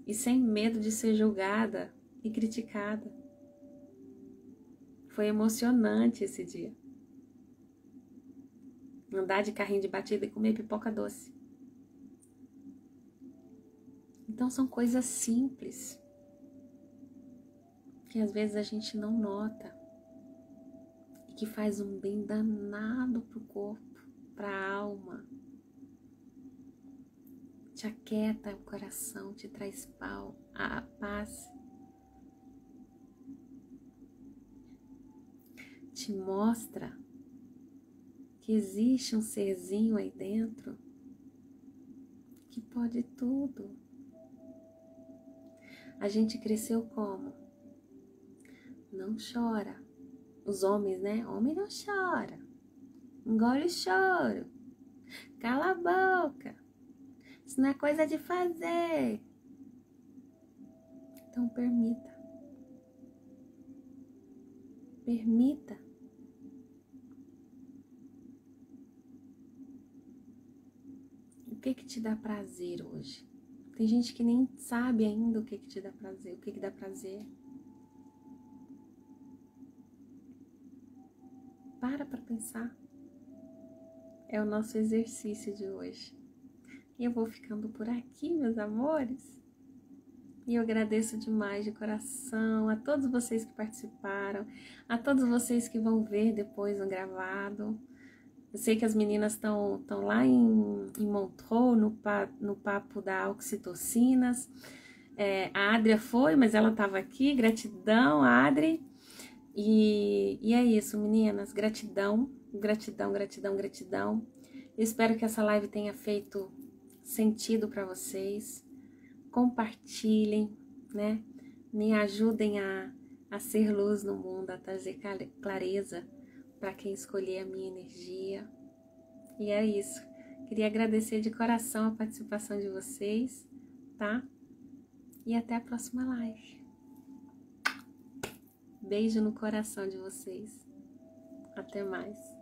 E sem medo de ser julgada e criticada. Foi emocionante esse dia. Andar de carrinho de batida e comer pipoca doce. Então são coisas simples que às vezes a gente não nota e que faz um bem danado pro corpo, pra alma. Te aquieta o coração, te traz a paz. Te mostra que existe um serzinho aí dentro que pode tudo. A gente cresceu como? Não chora. Os homens, né? Homem não chora. Engole o choro. Cala a boca. Isso não é coisa de fazer. Então permita. Permita. O que te dá prazer hoje? Tem gente que nem sabe ainda o que te dá prazer. O que dá prazer. Para pensar. É o nosso exercício de hoje. E eu vou ficando por aqui, meus amores. E eu agradeço demais de coração a todos vocês que participaram, a todos vocês que vão ver depois no gravado. Eu sei que as meninas estão lá em Montreux, no papo da oxitocinas. A Adria foi, mas ela estava aqui. Gratidão, Adri. E é isso, meninas. Gratidão, gratidão, gratidão, gratidão. Eu espero que essa live tenha feito sentido para vocês. Compartilhem, né? Me ajudem a ser luz no mundo, a trazer clareza para quem escolher a minha energia. E é isso. Queria agradecer de coração a participação de vocês, tá? E até a próxima live. Beijo no coração de vocês. Até mais.